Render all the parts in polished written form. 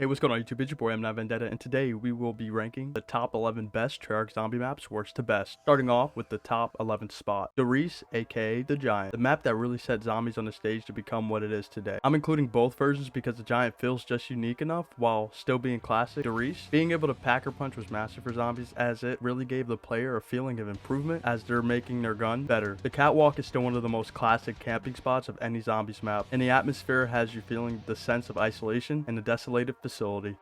Hey, what's going on YouTube? It's your boy, Vendetta, and today we will be ranking the top 11 best Treyarch zombie maps, worst to best. Starting off with the top 11th spot, the Riese, aka the Giant, the map that really set zombies on the stage to become what it is today. I'm including both versions because the Giant feels just unique enough while still being classic. The Riese, being able to packer punch was massive for zombies as it really gave the player a feeling of improvement as they're making their gun better. The Catwalk is still one of the most classic camping spots of any zombies map, and the atmosphere has you feeling the sense of isolation and the desolated facility.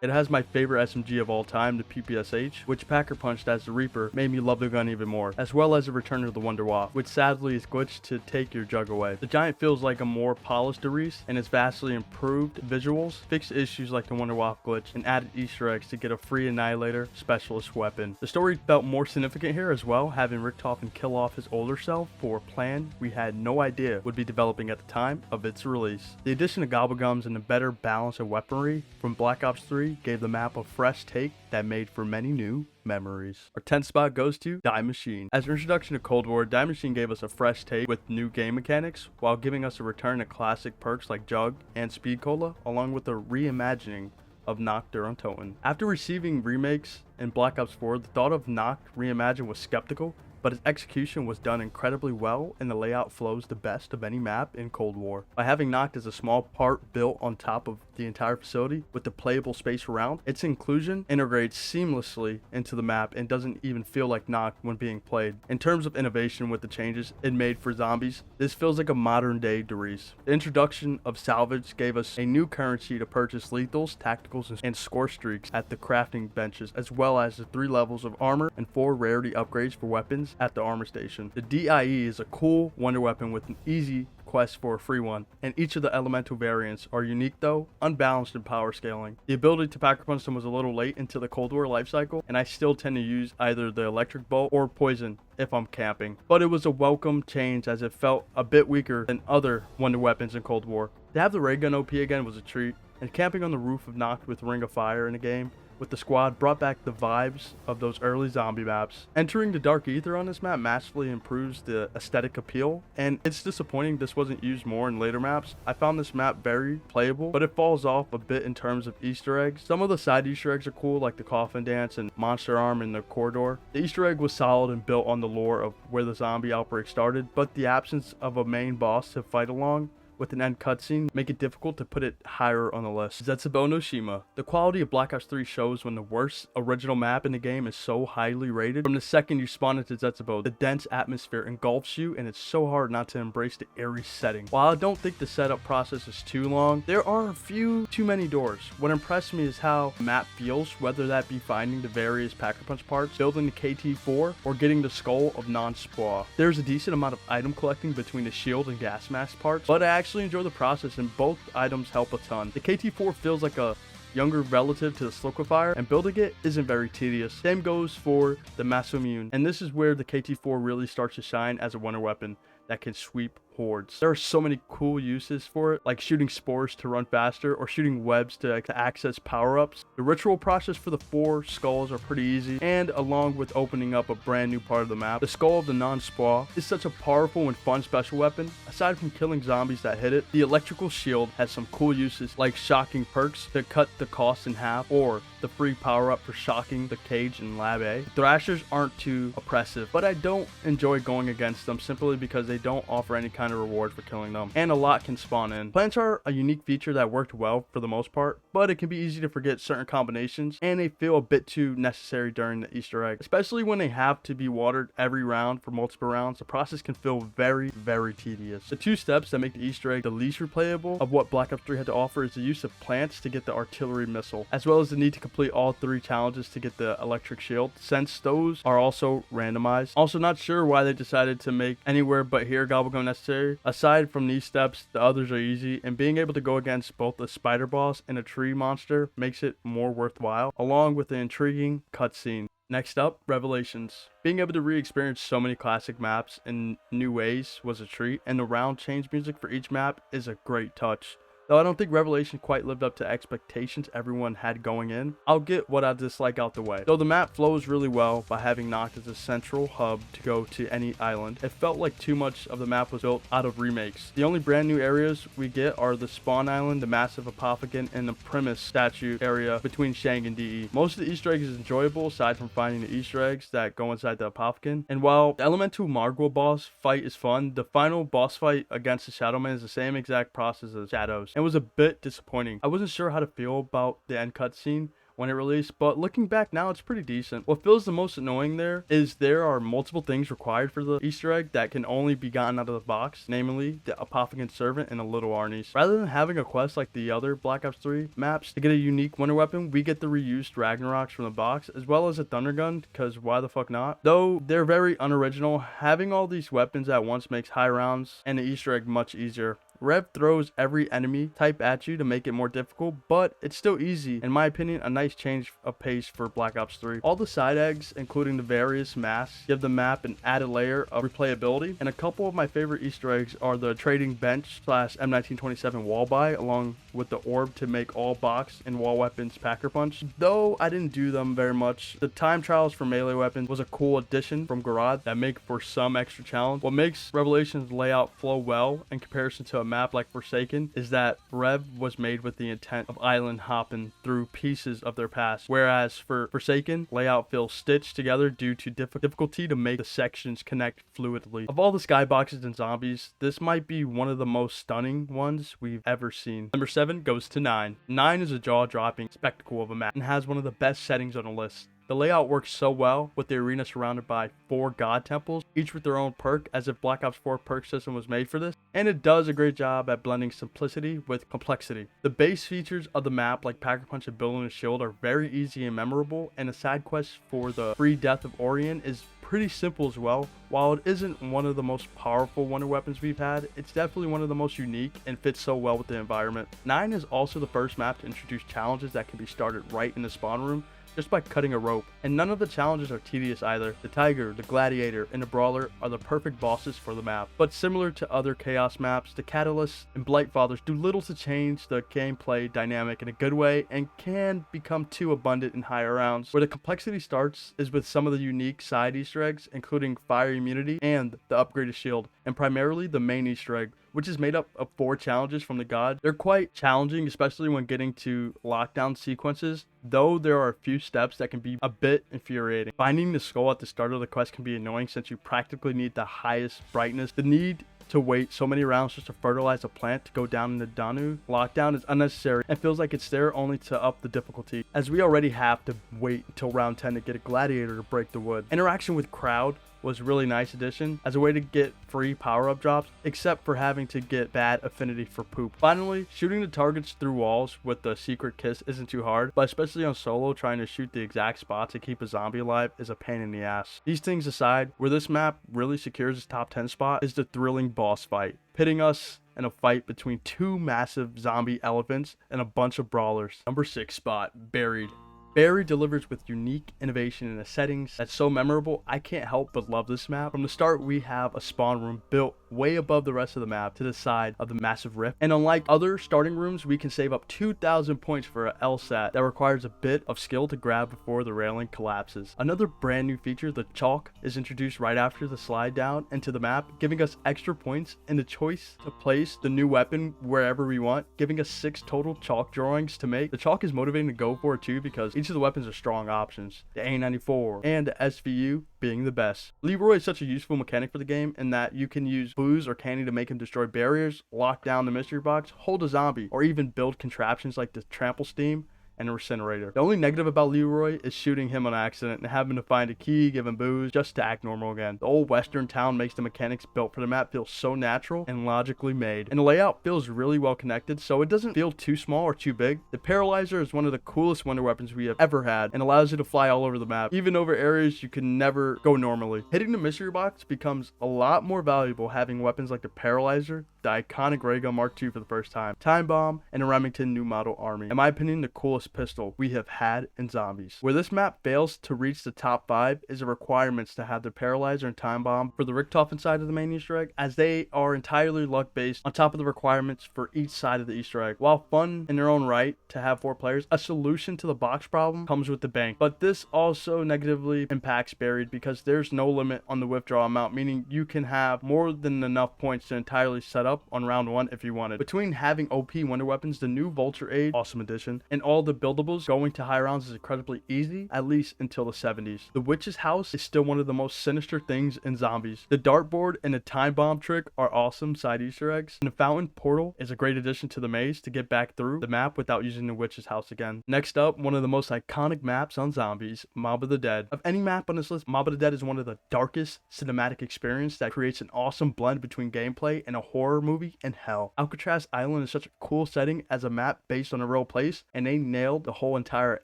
It has my favorite SMG of all time, the PPSH, which packer punched as the Reaper made me love the gun even more, as well as the return of the MOTD, which sadly is glitched to take your jug away. The Giant feels like a more polished Riese, and its vastly improved visuals, fixed issues like the MOTD glitch, and added Easter eggs to get a free Annihilator specialist weapon. The story felt more significant here as well, having Richtofen kill off his older self for a plan we had no idea would be developing at the time of its release. The addition of Gobblegums and a better balance of weaponry from Black Ops 3 gave the map a fresh take that made for many new memories. Our 10th spot goes to Die Maschine. As an introduction to Cold War, Die Maschine gave us a fresh take with new game mechanics, while giving us a return to classic perks like Jug and Speed Cola, along with a reimagining of Nacht der Untoten. After receiving remakes in Black Ops 4, the thought of Nacht reimagined was skeptical, but its execution was done incredibly well and the layout flows the best of any map in Cold War. By having Nacht as a small part built on top of the entire facility with the playable space around, its inclusion integrates seamlessly into the map and doesn't even feel like Nacht when being played. In terms of innovation with the changes it made for zombies, this feels like a modern day Riese. The introduction of salvage gave us a new currency to purchase lethals, tacticals, and score streaks at the crafting benches, as well as the 3 levels of armor and 4 rarity upgrades for weapons at the armor station. The DIE is a cool wonder weapon with an easy quest for a free one, and each of the elemental variants are unique though unbalanced in power scaling. The ability to packer punch them was a little late into the Cold War lifecycle, and I still tend to use either the electric bolt or poison if I'm camping, but it was a welcome change as it felt a bit weaker than other wonder weapons in Cold War. To have the ray gun OP again was a treat, and camping on the roof of Nacht with Ring of Fire in a game with the squad brought back the vibes of those early zombie maps. Entering the Dark Ether on this map massively improves the aesthetic appeal, and it's disappointing this wasn't used more in later maps. I found this map very playable, but it falls off a bit in terms of Easter eggs. Some of the side Easter eggs are cool, like the Coffin Dance and Monster Arm in the corridor. The Easter egg was solid and built on the lore of where the zombie outbreak started, but the absence of a main boss to fight along with an end cutscene make it difficult to put it higher on the list. Zestubou No Shima. The quality of Black Ops 3 shows when the worst original map in the game is so highly rated. From the second you spawn into Zestubou, the dense atmosphere engulfs you, and it's so hard not to embrace the eerie setting. While I don't think the setup process is too long, there are a few too many doors. What impressed me is how the map feels, whether that be finding the various packer punch parts, building the KT4, or getting the skull of non-spawn. There's a decent amount of item collecting between the shield and gas mask parts, but I actually enjoy the process and both items help a ton. The KT4 feels like a younger relative to the Liquefier, and building it isn't very tedious. Same goes for the Maschine, and this is where the KT4 really starts to shine as a wonder weapon that can sweep hordes. There are so many cool uses for it, like shooting spores to run faster or shooting webs to access power-ups. The ritual process for the 4 skulls are pretty easy, and along with opening up a brand new part of the map, the skull of the non-spawn is such a powerful and fun special weapon. Aside from killing zombies that hit it, the electrical shield has some cool uses like shocking perks to cut the cost in half, or the free power-up for shocking the cage in Lab A. The Thrashers aren't too oppressive, but I don't enjoy going against them simply because they don't offer any kind of reward for killing them, and a lot can spawn in. Plants are a unique feature that worked well for the most part, but it can be easy to forget certain combinations, and they feel a bit too necessary during the Easter egg. Especially when they have to be watered every round for multiple rounds, the process can feel very, very tedious. The 2 steps that make the Easter egg the least replayable of what Black Ops 3 had to offer is the use of plants to get the artillery missile, as well as the need to complete all 3 challenges to get the electric shield, since those are also randomized. Also not sure why they decided to make anywhere but here Gobblegum necessary. Aside from these steps, the others are easy, and being able to go against both a spider boss and a tree monster makes it more worthwhile, along with the intriguing cutscene. Next up, Revelations. Being able to re-experience so many classic maps in new ways was a treat, and the round change music for each map is a great touch. Though I don't think Revelation quite lived up to expectations everyone had going in, I'll get what I dislike out the way. Though the map flows really well by having Noct as a central hub to go to any island, it felt like too much of the map was built out of remakes. The only brand new areas we get are the spawn island, the massive Apophicon, and the Primus statue area between Shang and DE. Most of the Easter eggs is enjoyable aside from finding the Easter eggs that go inside the Apophicon. And while the Elemental Margwa boss fight is fun, the final boss fight against the Shadow Man is the same exact process as Shadows, and was a bit disappointing. I wasn't sure how to feel about the end cutscene when it released, but looking back now, it's pretty decent. What feels the most annoying there is there are multiple things required for the Easter egg that can only be gotten out of the box, namely the Apophicon Servant and a Little Arnie's. Rather than having a quest like the other Black Ops 3 maps to get a unique wonder weapon, we get the reused Ragnaroks from the box, as well as a Thunder Gun, because why the fuck not? Though they're very unoriginal, having all these weapons at once makes high rounds and the Easter egg much easier. Rev throws every enemy type at you to make it more difficult, but it's still easy. In my opinion, a nice change of pace for Black Ops 3. All the side eggs, including the various masks, give the map an added layer of replayability, and a couple of my favorite Easter eggs are the trading bench / M1927 wall buy, along with the orb to make all box and wall weapons Packer Punch. Though I didn't do them very much, the time trials for melee weapons was a cool addition from Gorod that make for some extra challenge. What makes Revelation's layout flow well in comparison to a map like Forsaken is that Rev was made with the intent of island hopping through pieces of their past, whereas for Forsaken, layout feels stitched together due to difficulty to make the sections connect fluidly. Of all the skyboxes and zombies, this might be one of the most stunning ones we've ever seen. Number 7 goes to 9. 9 is a jaw-dropping spectacle of a map and has one of the best settings on the list. The layout works so well with the arena surrounded by 4 god temples, each with their own perk, as if Black Ops 4 perk system was made for this, and it does a great job at blending simplicity with complexity. The base features of the map, like Packer Punch and building a shield, are very easy and memorable, and the side quest for the free death of Orion is pretty simple as well. While it isn't one of the most powerful wonder weapons we've had, it's definitely one of the most unique and fits so well with the environment. 9 is also the first map to introduce challenges that can be started right in the spawn room, just by cutting a rope, and none of the challenges are tedious either. The Tiger, the Gladiator, and the Brawler are the perfect bosses for the map, but similar to other Chaos maps, the Catalysts and Blightfathers do little to change the gameplay dynamic in a good way and can become too abundant in higher rounds. Where the complexity starts is with some of the unique side Easter eggs, including fire immunity and the upgraded shield, and primarily the main Easter egg, which is made up of 4 challenges from the god. They're quite challenging, especially when getting to lockdown sequences, though there are a few steps that can be a bit infuriating. Finding the skull at the start of the quest can be annoying since you practically need the highest brightness. The need to wait so many rounds just to fertilize a plant to go down in the Danu lockdown is unnecessary and feels like it's there only to up the difficulty, as we already have to wait until round 10 to get a gladiator to break the wood. Interaction with crowd was a really nice addition as a way to get free power-up drops, except for having to get bad affinity for poop. Finally, shooting the targets through walls with the secret kiss isn't too hard, but especially on solo, trying to shoot the exact spot to keep a zombie alive is a pain in the ass. These things aside, where this map really secures its top 10 spot is the thrilling boss fight, pitting us in a fight between 2 massive zombie elephants and a bunch of brawlers. Number 6 spot, Buried. Buried delivers with unique innovation in the settings that's so memorable. I can't help but love this map. From the start, we have a spawn room built way above the rest of the map to the side of the massive rift, and unlike other starting rooms, we can save up 2,000 points for an LSAT that requires a bit of skill to grab before the railing collapses. Another brand new feature, the chalk, is introduced right after the slide down into the map, giving us extra points and the choice to place the new weapon wherever we want, giving us 6 total chalk drawings to make. The chalk is motivating to go for it too, because each of the weapons are strong options, the A94 and the SVU being the best. Leroy is such a useful mechanic for the game in that you can use booze or candy to make him destroy barriers, lock down the mystery box, hold a zombie, or even build contraptions like the trample steam and a incinerator. The only negative about Leroy is shooting him on accident and having to find a key, give him booze, just to act normal again. The old western town makes the mechanics built for the map feel so natural and logically made, and the layout feels really well connected, so it doesn't feel too small or too big. The Paralyzer is one of the coolest wonder weapons we have ever had and allows you to fly all over the map, even over areas you can never go normally. Hitting the mystery box becomes a lot more valuable having weapons like the Paralyzer, the iconic Ray Gun Mark II for the first time, Time Bomb, and a Remington new model army. In my opinion, the coolest strongest pistol we have had in zombies. Where this map fails to reach the top 5 is the requirements to have the paralyzer and time bomb for the Richtofen side of the main Easter egg, as they are entirely luck based on top of the requirements for each side of the Easter egg. While fun in their own right to have 4 players, a solution to the box problem comes with the bank, but this also negatively impacts buried because there's no limit on the withdrawal amount, meaning you can have more than enough points to entirely set up on round 1 if you wanted. Between having OP wonder weapons, the new Vulture Aid, awesome addition, and all the buildables, going to high rounds is incredibly easy, at least until the 70s. The Witch's House is still one of the most sinister things in zombies. The dartboard and the time bomb trick are awesome side Easter eggs, and the fountain portal is a great addition to the maze to get back through the map without using the Witch's House again. Next up, one of the most iconic maps on zombies, Mob of the Dead. Of any map on this list, Mob of the Dead is one of the darkest cinematic experiences that creates an awesome blend between gameplay and a horror movie and hell. Alcatraz Island is such a cool setting as a map based on a real place, and they nailed the whole entire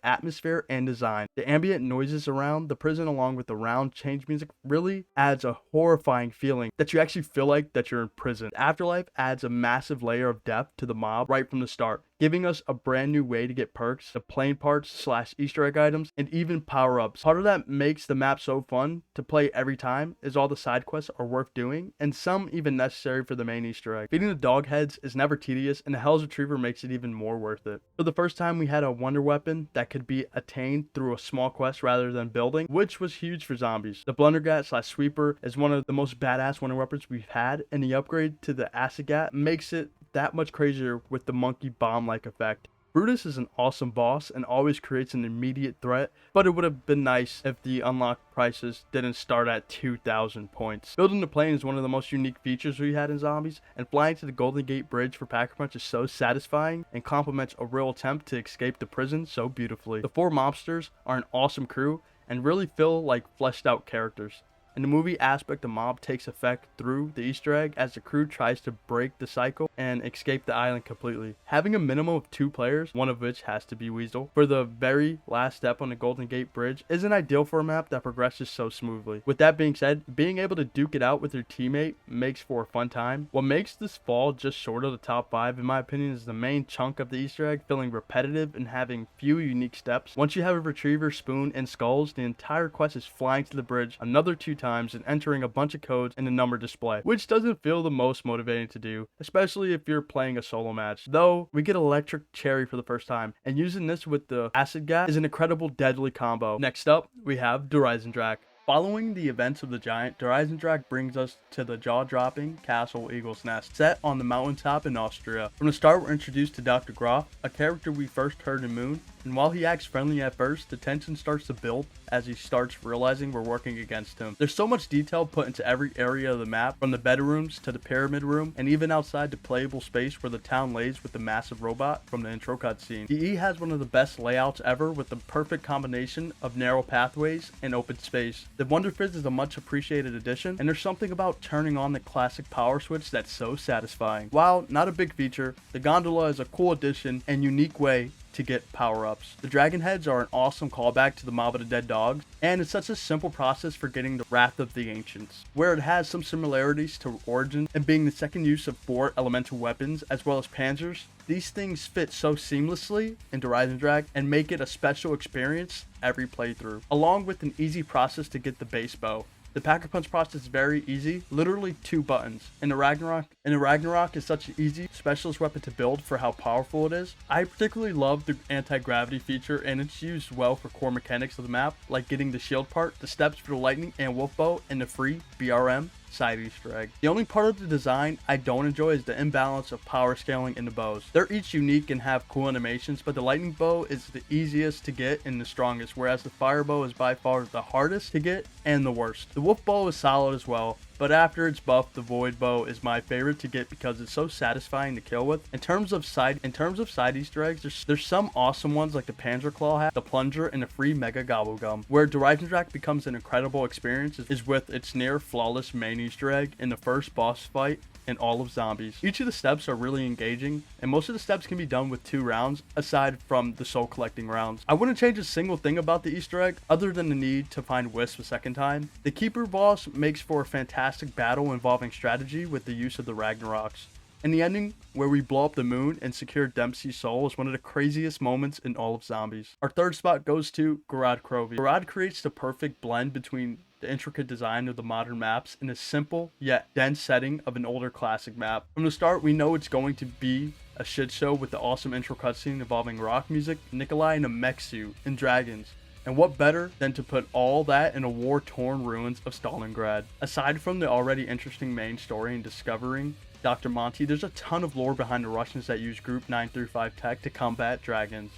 atmosphere and design. The ambient noises around the prison along with the round change music really adds a horrifying feeling that you actually feel like that you're in prison. The Afterlife adds a massive layer of depth to the mob right from the start, giving us a brand new way to get perks, the playing parts / Easter egg items, and even power-ups. Part of that makes the map so fun to play every time is all the side quests are worth doing, and some even necessary for the main Easter egg. Feeding the dog heads is never tedious, and the Hell's Retriever makes it even more worth it. For the first time, we had a wonder weapon that could be attained through a small quest rather than building, which was huge for zombies. The Blundergat / Sweeper is one of the most badass wonder weapons we've had, and the upgrade to the Acid Gat makes it that much crazier with the monkey bomb-like effect. Brutus is an awesome boss and always creates an immediate threat, but it would have been nice if the unlocked prices didn't start at 2,000 points. Building the plane is one of the most unique features we had in zombies, and flying to the Golden Gate Bridge for Packer Punch is so satisfying and complements a real attempt to escape the prison so beautifully. The 4 mobsters are an awesome crew and really feel like fleshed out characters. And the movie aspect of Mob takes effect through the Easter egg as the crew tries to break the cycle and escape the island completely. Having a minimum of 2 players, one of which has to be Weasel, for the very last step on the Golden Gate Bridge isn't ideal for a map that progresses so smoothly. With that being said, being able to duke it out with your teammate makes for a fun time. What makes this fall just short of the top 5 in my opinion is the main chunk of the Easter egg feeling repetitive and having few unique steps. Once you have a retriever, spoon, and skulls, the entire quest is flying to the bridge another 2 times and entering a bunch of codes in the number display, which doesn't feel the most motivating to do, especially if you're playing a solo match. Though we get Electric Cherry for the first time, and using this with the Acid Gas is an incredible deadly combo. Next up, we have the Eisendrache. Following the events of the Giant, the Eisendrache brings us to the jaw-dropping Castle Eagle's Nest, set on the mountaintop in Austria. From the start, we're introduced to Dr. Groff, a character we first heard in Moon, and while he acts friendly at first, the tension starts to build as he starts realizing we're working against him. There's so much detail put into every area of the map, from the bedrooms to the pyramid room, and even outside the playable space where the town lays with the massive robot from the intro cutscene. DE has one of the best layouts ever with the perfect combination of narrow pathways and open space. The Wonder Fizz is a much appreciated addition, and there's something about turning on the classic power switch that's so satisfying. While not a big feature, the gondola is a cool addition and unique way to get power-ups. The dragon heads are an awesome callback to the Mob of the Dead dogs, and it's such a simple process for getting the Wrath of the Ancients, where it has some similarities to Origin and being the second use of 4 elemental weapons as well as panzers. These things fit so seamlessly into Eisendrache and make it a special experience every playthrough, along with an easy process to get the base bow. The Packer Punch process is very easy, literally 2 buttons. And the Ragnarok is such an easy specialist weapon to build for how powerful it is. I particularly love the anti-gravity feature, and it's used well for core mechanics of the map, like getting the shield part, the steps for the lightning and wolf bow, and the free BRM side Easter egg. The only part of the design I don't enjoy is the imbalance of power scaling in the bows. They're each unique and have cool animations, but the lightning bow is the easiest to get and the strongest, whereas the fire bow is by far the hardest to get and the worst. The wolf bow is solid as well, but after it's buffed, the void bow is my favorite to get because it's so satisfying to kill with. In terms of side Easter eggs, there's some awesome ones like the Panzer Claw hat, the plunger, and the free Mega Gobblegum. Where Eisendrache becomes an incredible experience is with its near flawless main Easter egg in the first boss fight in all of zombies. Each of the steps are really engaging, and most of the steps can be done with 2 rounds aside from the soul collecting rounds. I wouldn't change a single thing about the Easter egg other than the need to find Wisp a second time. The Keeper boss makes for a fantastic battle involving strategy with the use of the Ragnaroks. And the ending, where we blow up the moon and secure Dempsey's soul, is one of the craziest moments in all of Zombies. Our third spot goes to Gorod Krovi. Gorod creates the perfect blend between the intricate design of the modern maps in a simple yet dense setting of an older classic map. From the start, we know it's going to be a shit show with the awesome intro cutscene involving rock music, Nikolai in a mech suit, and dragons. And what better than to put all that in a war-torn ruins of Stalingrad? Aside from the already interesting main story and discovering Dr. Monty, there's a ton of lore behind the Russians that use Group 935 tech to combat dragons.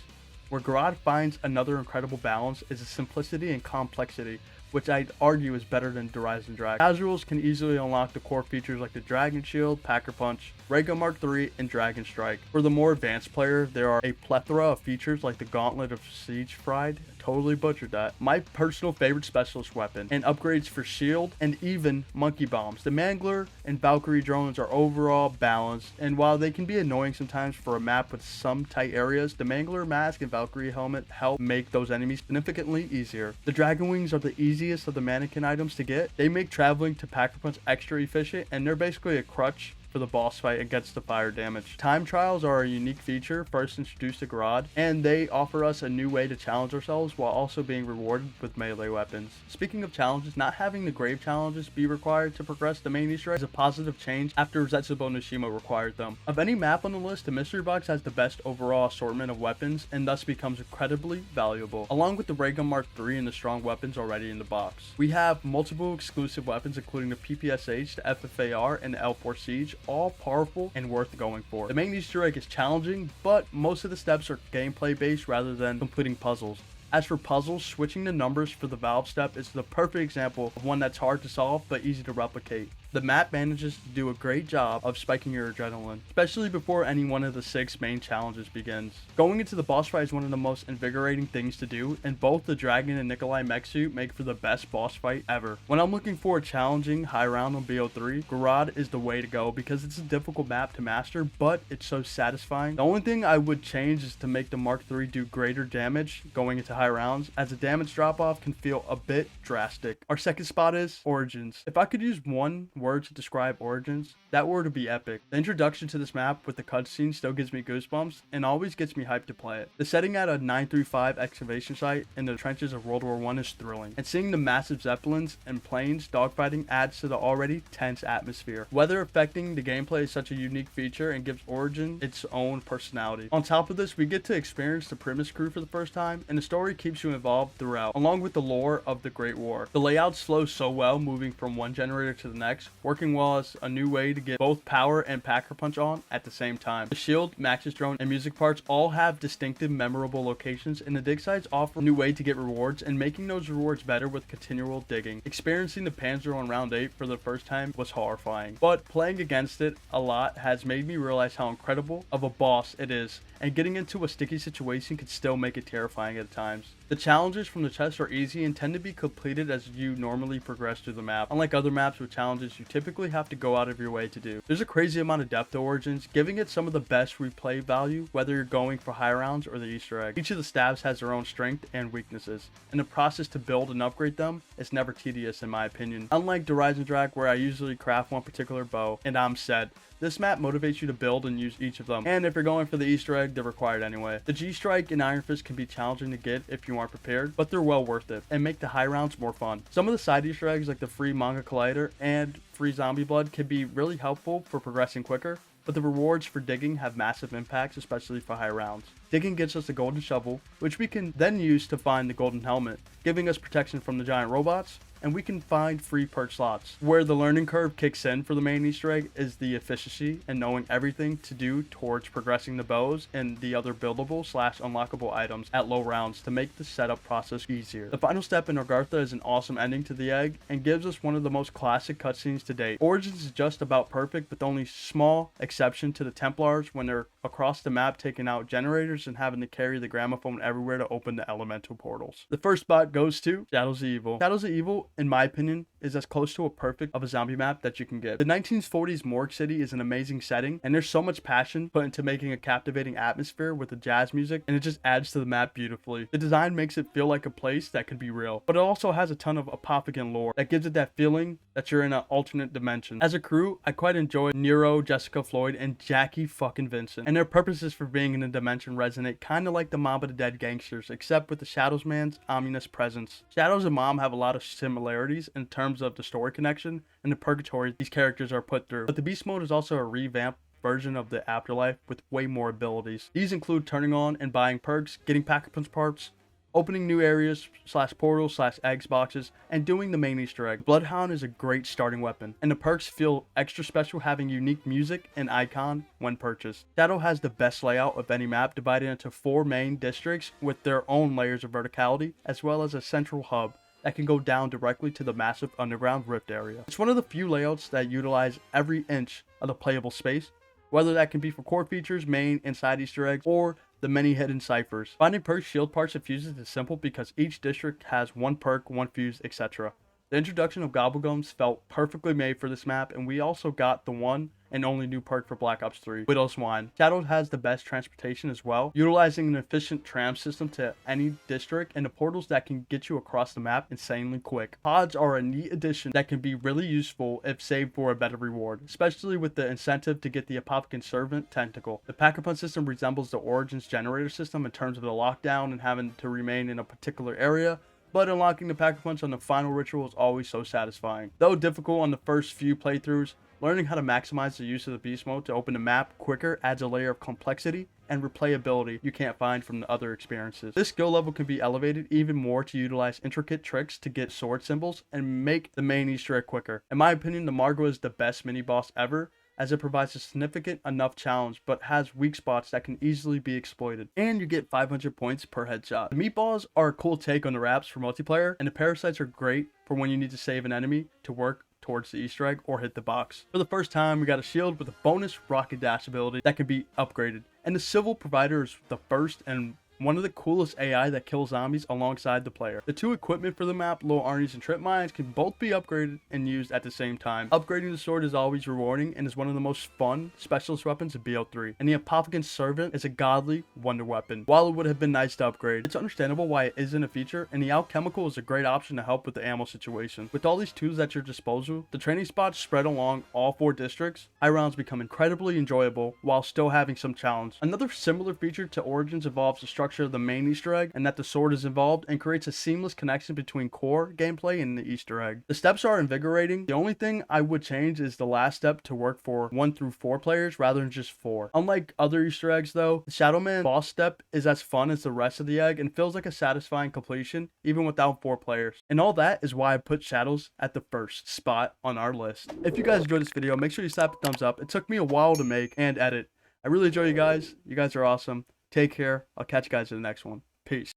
Where Gorod finds another incredible balance is the simplicity and complexity, which I'd argue is better than Eisendrache. Casuals can easily unlock the core features like the Dragon Shield, Packer Punch, Ray Gun Mark III, and Dragon Strike. For the more advanced player, there are a plethora of features like the Gauntlet of Siege Fried. Totally butchered that. My personal favorite specialist weapon, and upgrades for shield, and even monkey bombs. The Mangler and Valkyrie drones are overall balanced, and while they can be annoying sometimes for a map with some tight areas, the Mangler mask and Valkyrie helmet help make those enemies significantly easier. The Dragon Wings are the easiest of the mannequin items to get. They make traveling to Packer Punch extra efficient, and they're basically a crutch for the boss fight against the fire damage. Time trials are a unique feature first introduced to Gorod, and they offer us a new way to challenge ourselves while also being rewarded with melee weapons. Speaking of challenges, not having the grave challenges be required to progress the main Easter egg is a positive change after Zestubou No Shima required them. Of any map on the list, the mystery box has the best overall assortment of weapons and thus becomes incredibly valuable, along with the Ray Gun Mark III and the strong weapons already in the box. We have multiple exclusive weapons including the PPSH, the FFAR, and the L4 Siege, all powerful and worth going for. The main Easter egg is challenging, but most of the steps are gameplay based rather than completing puzzles. As for puzzles, switching the numbers for the valve step is the perfect example of one that's hard to solve but easy to replicate. The map manages to do a great job of spiking your adrenaline, especially before any one of the 6 main challenges begins. Going into the boss fight is one of the most invigorating things to do, and both the Dragon and Nikolai mech suit make for the best boss fight ever. When I'm looking for a challenging high round on BO3, Gorod is the way to go because it's a difficult map to master, but it's so satisfying. The only thing I would change is to make the Mark III do greater damage going into high rounds, as the damage drop off can feel a bit drastic. Our second spot is Origins. If I could use one word to describe Origins, that word would be epic. The introduction to this map with the cutscene still gives me goosebumps and always gets me hyped to play it. The setting at a 935 excavation site in the trenches of World War I is thrilling, and seeing the massive zeppelins and planes dogfighting adds to the already tense atmosphere. Weather affecting the gameplay is such a unique feature and gives Origin its own personality. On top of this, we get to experience the Primus crew for the first time, and the story keeps you involved throughout, along with the lore of the Great War. The layouts flow so well, moving from one generator to the next, working well as a new way to get both power and Packer Punch on at the same time. The shield, Max's drone, and music parts all have distinctive, memorable locations, and the dig sites offer a new way to get rewards, and making those rewards better with continual digging. Experiencing the Panzer on round 8 for the first time was horrifying, but playing against it a lot has made me realize how incredible of a boss it is, and getting into a sticky situation could still make it terrifying at times. The challenges from the chest are easy and tend to be completed as you normally progress through the map, unlike other maps with challenges you typically have to go out of your way to do. There's a crazy amount of depth to Origins, giving it some of the best replay value, whether you're going for high rounds or the Easter egg. Each of the stabs has their own strength and weaknesses, and the process to build and upgrade them is never tedious in my opinion. Unlike Eisendrache, where I usually craft one particular bow and I'm set, this map motivates you to build and use each of them, and if you're going for the Easter egg, they're required anyway. The G-Strike and Iron Fist can be challenging to get if you aren't prepared, but they're well worth it, and make the high rounds more fun. Some of the side Easter eggs like the free Manga Collider and free Zombie Blood can be really helpful for progressing quicker, but the rewards for digging have massive impacts, especially for high rounds. Digging gets us the golden shovel, which we can then use to find the golden helmet, giving us protection from the giant robots, and we can find free perk slots. Where the learning curve kicks in for the main Easter egg is the efficiency and knowing everything to do towards progressing the bows and the other buildable / unlockable items at low rounds to make the setup process easier. The final step in Agartha is an awesome ending to the egg and gives us one of the most classic cutscenes to date. Origins is just about perfect, with only small exception to the Templars when they're across the map taking out generators and having to carry the gramophone everywhere to open the elemental portals. The first spot goes to Shadows of Evil. Shadows of Evil Sevenfold, in my opinion, is as close to a perfect of a zombie map that you can get. The 1940s Morgue City is an amazing setting, and there's so much passion put into making a captivating atmosphere with the jazz music, and it just adds to the map beautifully. The design makes it feel like a place that could be real, but it also has a ton of apophthegm lore that gives it that feeling that you're in an alternate dimension. As a crew, I quite enjoy Nero, Jessica Floyd, and Jackie fucking Vincent, and their purposes for being in a dimension resonate kind of like the Mob of the Dead gangsters, except with the Shadows Man's ominous presence. Shadows and Mom have a lot of similarities in terms of the story connection and the purgatory these characters are put through, but the beast mode is also a revamped version of the afterlife with way more abilities. These include turning on and buying perks, getting pack-a-punch parts, opening new areas / portals / eggs boxes, and doing the main Easter egg. Bloodhound is a great starting weapon, and the perks feel extra special having unique music and icon when purchased. Shadow has the best layout of any map, divided into 4 main districts with their own layers of verticality, as well as a central hub that can go down directly to the massive underground rift area. It's one of the few layouts that utilize every inch of the playable space, whether that can be for core features, main, and side Easter eggs, or the many hidden ciphers. Finding perks, shield parts, and fuses is simple because each district has 1 perk, 1 fuse, etc. The introduction of Gobblegums felt perfectly made for this map, and we also got the one and only new perk for Black Ops 3, Widow's Wine. Shadow has the best transportation as well, utilizing an efficient tram system to any district and the portals that can get you across the map insanely quick. Pods are a neat addition that can be really useful if saved for a better reward, especially with the incentive to get the Apophthegm Servant Tentacle. The Pack-a-Punch system resembles the Origins generator system in terms of the lockdown and having to remain in a particular area, but unlocking the Pack-a-Punch on the final ritual is always so satisfying. Though difficult on the first few playthroughs, learning how to maximize the use of the beast mode to open the map quicker adds a layer of complexity and replayability you can't find from the other experiences. This skill level can be elevated even more to utilize intricate tricks to get sword symbols and make the main Easter egg quicker. In my opinion, the Margot is the best mini boss ever, as it provides a significant enough challenge but has weak spots that can easily be exploited, and you get 500 points per headshot. The meatballs are a cool take on the wraps for multiplayer, and the parasites are great for when you need to save an enemy to work towards the Easter egg or hit the box. For the first time, we got a shield with a bonus rocket dash ability that can be upgraded, and the civil provider is the first and one of the coolest AI that kills zombies alongside the player. The 2 equipment for the map, Low Arnie's and Trip Mines, can both be upgraded and used at the same time. Upgrading the sword is always rewarding and is one of the most fun specialist weapons in BO3. And the Apophthegm Servant is a godly wonder weapon. While it would have been nice to upgrade, it's understandable why it isn't a feature, and the Alchemical is a great option to help with the ammo situation. With all these tools at your disposal, the training spots spread along all 4 districts, high rounds become incredibly enjoyable while still having some challenge. Another similar feature to Origins involves the structure of the main Easter egg, and that the sword is involved and creates a seamless connection between core gameplay and the Easter egg. The steps are invigorating. The only thing I would change is the last step to work for 1 through 4 players rather than just 4. Unlike other Easter eggs though, the Shadowman boss step is as fun as the rest of the egg and feels like a satisfying completion even without 4 players. And all that is why I put Shadows at the first spot on our list. If you guys enjoyed this video, make sure you slap a thumbs up. It took me a while to make and edit. I really enjoy you guys. You guys are awesome. Take care. I'll catch you guys in the next one. Peace.